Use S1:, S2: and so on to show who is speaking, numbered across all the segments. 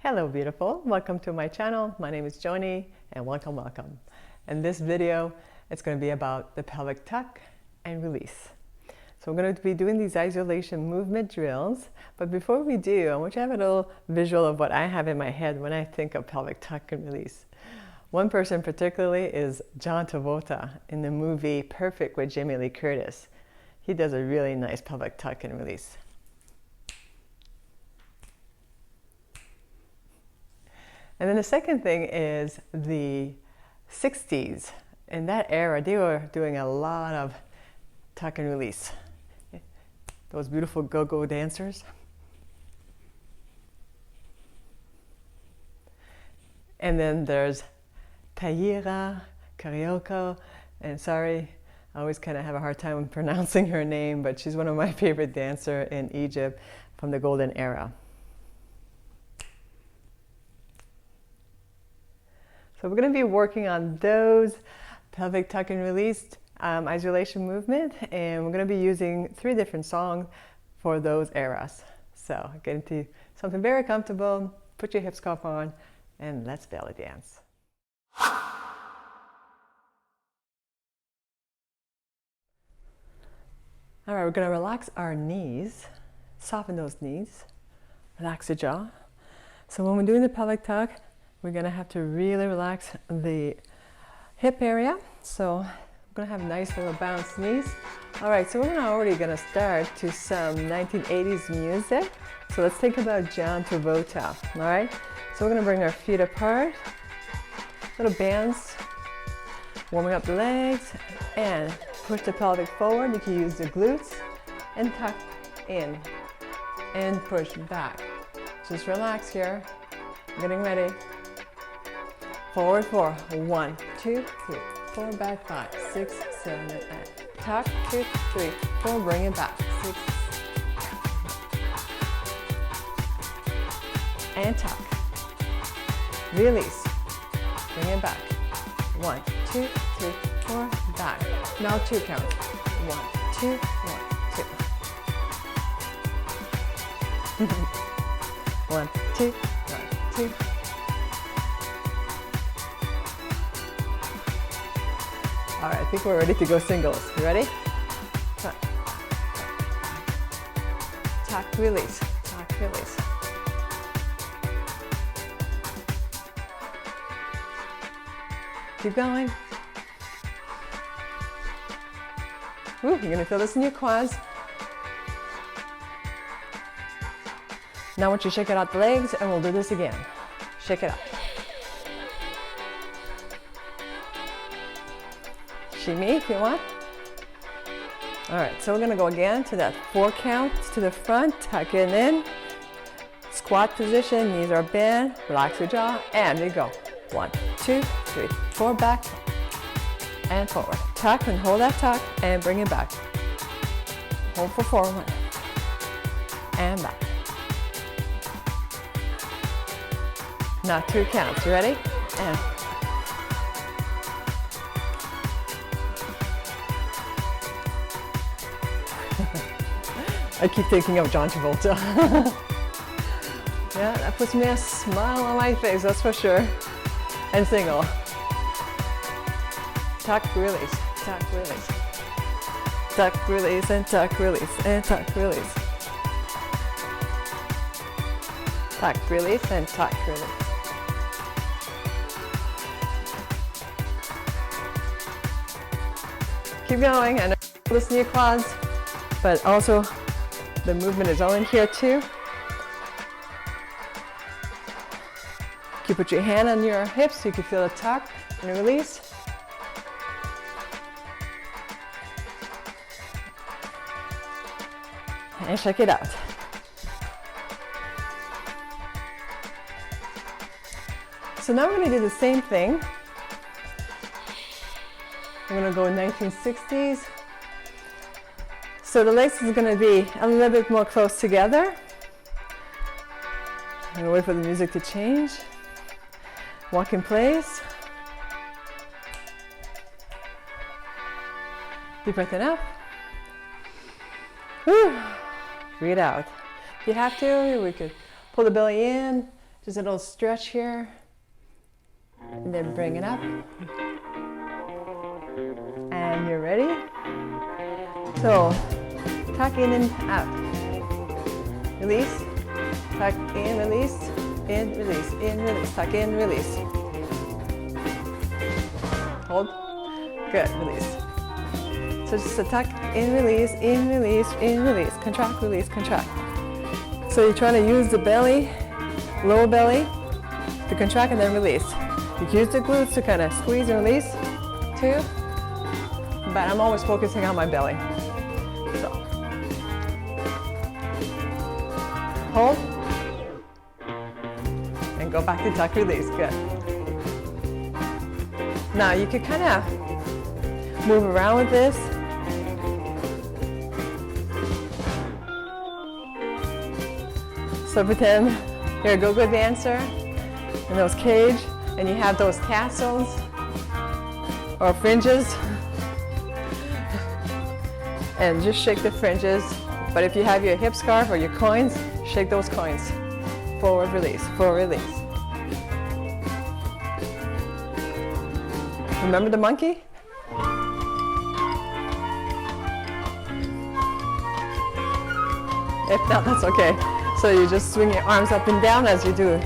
S1: Hello beautiful, welcome to my channel. My name is Joany and welcome. In this video, it's going to be about the pelvic tuck and release. So we're going to be doing these isolation movement drills, but before we do, I want you to have a little visual of what I have in my head when I think of pelvic tuck and release. One person particularly is John Travolta in the movie Perfect with Jamie Lee Curtis. He does a really nice pelvic tuck and release. And then the second thing is the 60s. In that era, they were doing a lot of tuck and release. Those beautiful go-go dancers. And then there's Taheyya Kariokka, and sorry, I always kind of have a hard time pronouncing her name, but she's one of my favorite dancers in Egypt from the golden era. So we're going to be working on those pelvic tuck and release isolation movement, and we're going to be using 3 different songs for those eras. So get into something very comfortable, put your hip scarf on, and let's belly dance. All right, we're going to relax our knees, soften those knees, relax the jaw. So when we're doing the pelvic tuck, we're going to have to really relax the hip area. So we're going to have nice little bounced knees. All right, so we're already going to start to some 1980s music. So let's think about John Travolta. All right, so we're going to bring our feet apart, little bands, warming up the legs, and push the pelvic forward. You can use the glutes and tuck in and push back. Just relax here. Getting ready. Forward 4, 1, 2, 3, 4, back 5, 6, 7, 8. Tuck, 2, 3, 4, bring it back. 6. And tuck. Release. Bring it back. 1, 2, 3, 4, back. Now 2 counts. 1, 2, 1, 2. 1, 2, 1, 2. All right, I think we're ready to go singles. You ready? Tuck, tuck, release, tuck, release. Keep going. Woo, you're gonna feel this in your quads. Now I want you to shake it out the legs, and we'll do this again. Shake it out. Shimmy if you want. All right, so we're gonna go again to that 4 count to the front, tuck it in, squat position, knees are bent, relax your jaw, and we go. 1, 2, 3, 4, back, and forward. Tuck and hold that tuck, and bring it back. Hold for 4, 1, and back. Now 2 counts, you ready? And I keep thinking of John Travolta. Yeah, that puts me a smile on my face, that's for sure. And single. Tuck, release, tuck, release. Tuck, release, and tuck, release, and tuck, release. Tuck, release, and tuck, release. Keep going, and listen to your quads, but also the movement is all in here too. You put your hand on your hips so you can feel a tuck and a release. And check it out. So now we're going to do the same thing. We're going to go 1960s. So the legs is going to be a little bit more close together. I'm going to wait for the music to change. Walk in place. Deep breath in up. Whew. Breathe out. If you have to, we could pull the belly in, Just a little stretch here, and then bring it up. And you're ready. So, tuck in and out. Release, tuck in, release, in, release, in, release, tuck in, release. Hold. Good, release. So just a tuck in, release, in, release, in, release. Contract, release, contract. So you're trying to use the belly, lower belly, to contract and then release. You can use the glutes to kind of squeeze and release too, but I'm always focusing on my belly. So, hold, and go back to tuck, release, good. Now you can kind of move around with this. So pretend you're a go-go dancer in those cage and you have those tassels or fringes and just shake the fringes. But if you have your hip scarf or your coins, shake those coins. Forward release, forward release. Remember the monkey? If not, that's okay. So you just swing your arms up and down as you do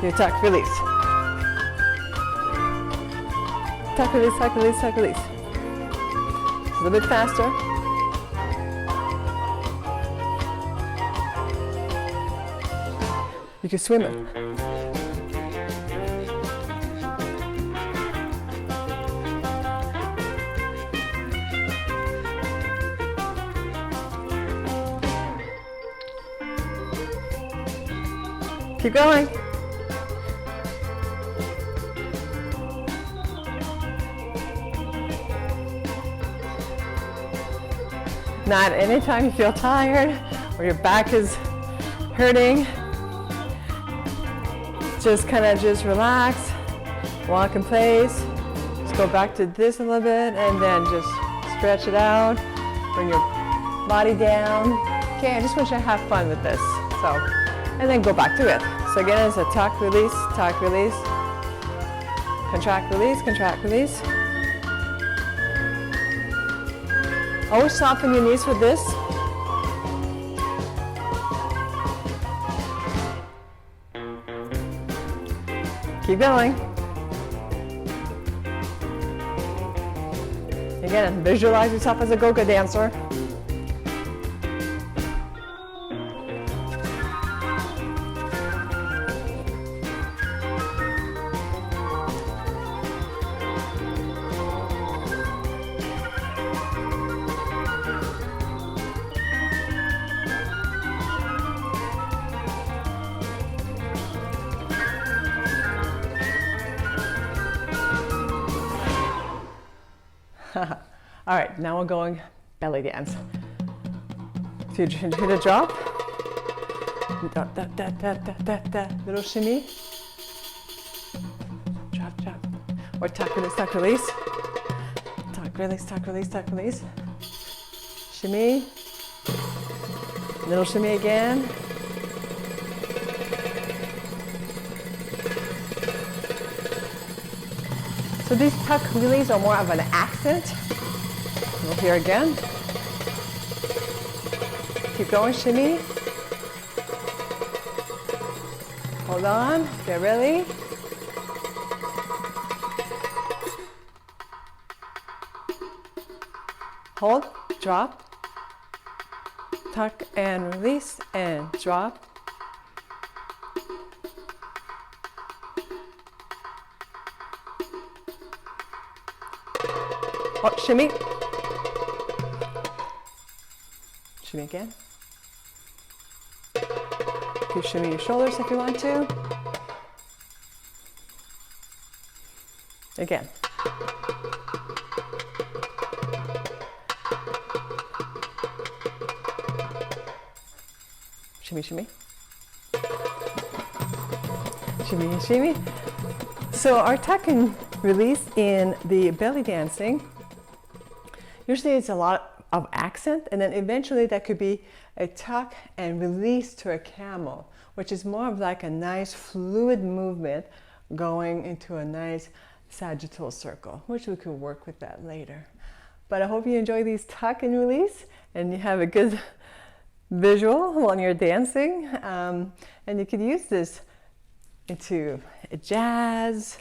S1: your tuck, release. Tuck, release, tuck, release, tuck, release. Just a little bit faster. You can swim it. Keep going. Now, at any time you feel tired or your back is hurting, just kind of just relax, walk in place, just go back to this a little bit and then just stretch it out, bring your body down. Okay, I just want you to have fun with this. So, and then go back to it. So again, it's a tuck, release, contract, release, contract, release. Always soften your knees with this. Keep going. Again, visualize yourself as a go-go dancer. All right, now we're going belly dance. So you hit a drop, da, da, da, da, da, da, da. Little shimmy, drop, drop, or tuck, release, tuck, release, tuck, release, tuck, release, tuck, release, shimmy, little shimmy again. So these tuck release are more of an accent. We'll here again. Keep going, shimmy. Hold on, get ready. Hold, drop, tuck and release and drop. Oh, shimmy. Shimmy again. You can shimmy your shoulders if you want to. Again. Shimmy, shimmy. Shimmy, shimmy. So our tuck and release in the belly dancing, usually it's a lot of accent, and then eventually that could be a tuck and release to a camel, which is more of like a nice fluid movement going into a nice sagittal circle, which we could work with that later. But I hope you enjoy these tuck and release and you have a good visual when you're dancing. And you could use this into a jazz,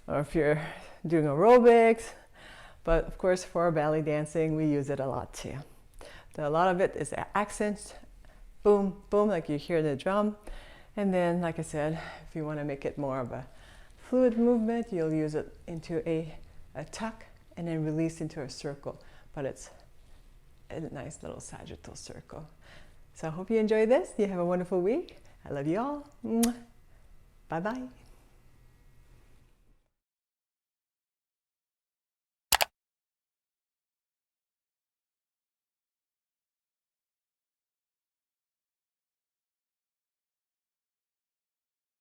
S1: or if you're doing aerobics. But of course, for belly dancing, we use it a lot too. So a lot of it is accents, boom, boom, like you hear the drum. And then, like I said, if you want to make it more of a fluid movement, you'll use it into a tuck and then release into a circle. But it's a nice little sagittal circle. So I hope you enjoy this. You have a wonderful week. I love you all. Bye-bye.